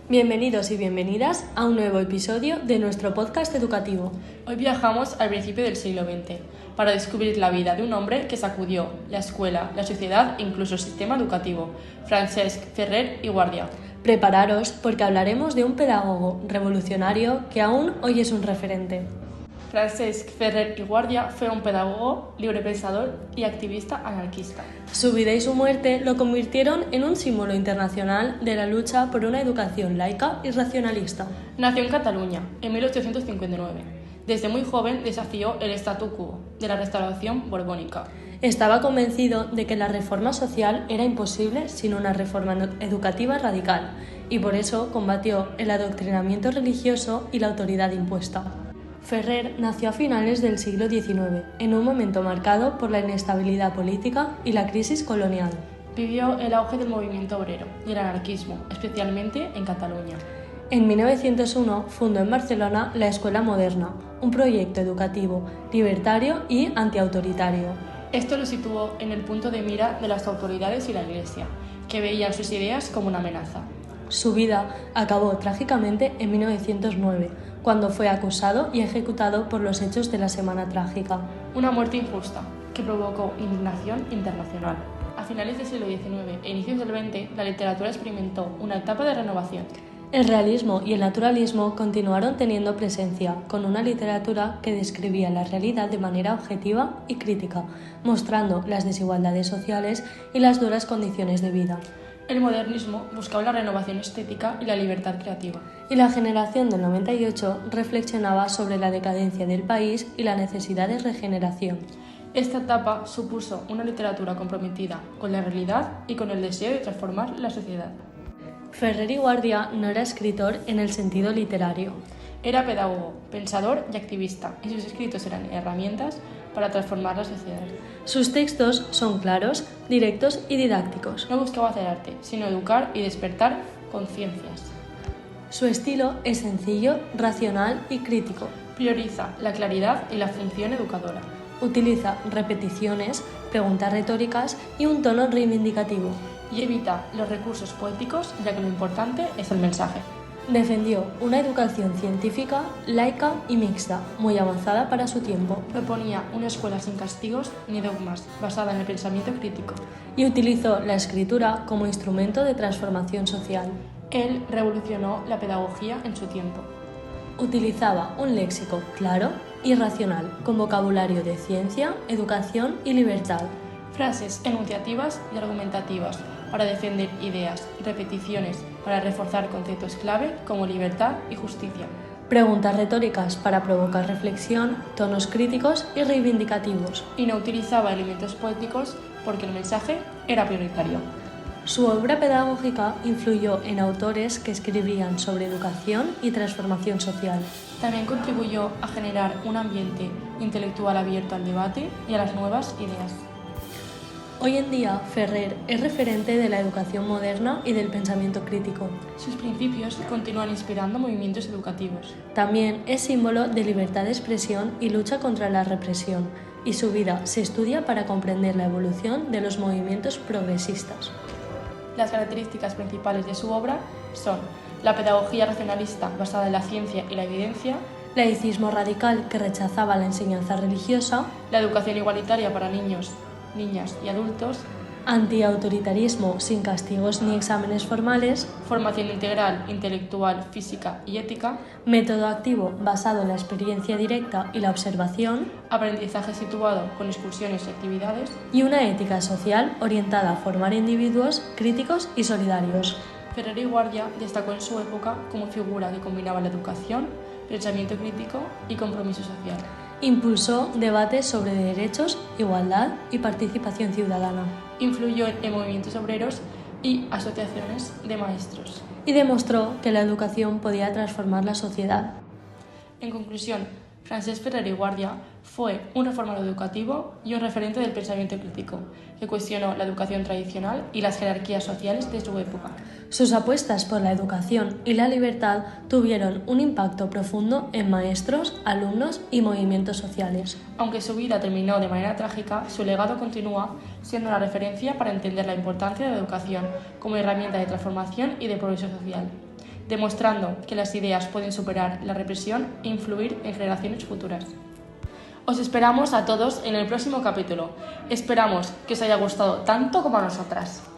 Bienvenidos y bienvenidas a un nuevo episodio de nuestro podcast educativo. Hoy viajamos al principio del siglo XX para descubrir la vida de un hombre que sacudió la escuela, la sociedad e incluso el sistema educativo, Francesc Ferrer i Guàrdia. Prepararos porque hablaremos de un pedagogo revolucionario que aún hoy es un referente. Francesc Ferrer i Guàrdia fue un pedagogo, librepensador y activista anarquista. Su vida y su muerte lo convirtieron en un símbolo internacional de la lucha por una educación laica y racionalista. Nació en Cataluña en 1859. Desde muy joven desafió el statu quo de la restauración borbónica. Estaba convencido de que la reforma social era imposible sin una reforma educativa radical y por eso combatió el adoctrinamiento religioso y la autoridad impuesta. Ferrer nació a finales del siglo XIX, en un momento marcado por la inestabilidad política y la crisis colonial. Vivió el auge del movimiento obrero y el anarquismo, especialmente en Cataluña. En 1901 fundó en Barcelona la Escuela Moderna, un proyecto educativo, libertario y antiautoritario. Esto lo situó en el punto de mira de las autoridades y la Iglesia, que veían sus ideas como una amenaza. Su vida acabó trágicamente en 1909, cuando fue acusado y ejecutado por los hechos de la Semana Trágica. Una muerte injusta que provocó indignación internacional. A finales del siglo XIX e inicios del XX, la literatura experimentó una etapa de renovación. El realismo y el naturalismo continuaron teniendo presencia, con una literatura que describía la realidad de manera objetiva y crítica, mostrando las desigualdades sociales y las duras condiciones de vida. El modernismo buscaba la renovación estética y la libertad creativa. Y la generación del 98 reflexionaba sobre la decadencia del país y la necesidad de regeneración. Esta etapa supuso una literatura comprometida con la realidad y con el deseo de transformar la sociedad. Ferrer i Guàrdia no era escritor en el sentido literario. Era pedagogo, pensador y activista, y sus escritos eran herramientas para transformar la sociedad. Sus textos son claros, directos y didácticos. No buscaba hacer arte, sino educar y despertar conciencias. Su estilo es sencillo, racional y crítico. Prioriza la claridad y la función educadora. Utiliza repeticiones, preguntas retóricas y un tono reivindicativo. Y evita los recursos poéticos, ya que lo importante es el mensaje. Defendió una educación científica, laica y mixta, muy avanzada para su tiempo. Proponía una escuela sin castigos ni dogmas, basada en el pensamiento crítico. Y utilizó la escritura como instrumento de transformación social. Él revolucionó la pedagogía en su tiempo. Utilizaba un léxico claro y racional, con vocabulario de ciencia, educación y libertad. Frases enunciativas y argumentativas para defender ideas, repeticiones para reforzar conceptos clave como libertad y justicia. Preguntas retóricas para provocar reflexión, tonos críticos y reivindicativos. Y no utilizaba elementos poéticos porque el mensaje era prioritario. Su obra pedagógica influyó en autores que escribían sobre educación y transformación social. También contribuyó a generar un ambiente intelectual abierto al debate y a las nuevas ideas. Hoy en día, Ferrer es referente de la educación moderna y del pensamiento crítico. Sus principios continúan inspirando movimientos educativos. También es símbolo de libertad de expresión y lucha contra la represión, y su vida se estudia para comprender la evolución de los movimientos progresistas. Las características principales de su obra son la pedagogía racionalista basada en la ciencia y la evidencia, laicismo radical que rechazaba la enseñanza religiosa, la educación igualitaria para niños, niñas y adultos, antiautoritarismo sin castigos ni exámenes formales, formación integral, intelectual, física y ética, método activo basado en la experiencia directa y la observación, aprendizaje situado con excursiones y actividades, y una ética social orientada a formar individuos críticos y solidarios. Ferrer i Guàrdia destacó en su época como figura que combinaba la educación, pensamiento crítico y compromiso social. Impulsó debates sobre derechos, igualdad y participación ciudadana. Influyó en movimientos obreros y asociaciones de maestros. Y demostró que la educación podía transformar la sociedad. En conclusión, Francesc Ferrer i Guàrdia fue un reformador educativo y un referente del pensamiento crítico, que cuestionó la educación tradicional y las jerarquías sociales de su época. Sus apuestas por la educación y la libertad tuvieron un impacto profundo en maestros, alumnos y movimientos sociales. Aunque su vida terminó de manera trágica, su legado continúa siendo una referencia para entender la importancia de la educación como herramienta de transformación y de progreso social. demostrando que las ideas pueden superar la represión e influir en generaciones futuras. Os esperamos a todos en el próximo capítulo. Esperamos que os haya gustado tanto como a nosotras.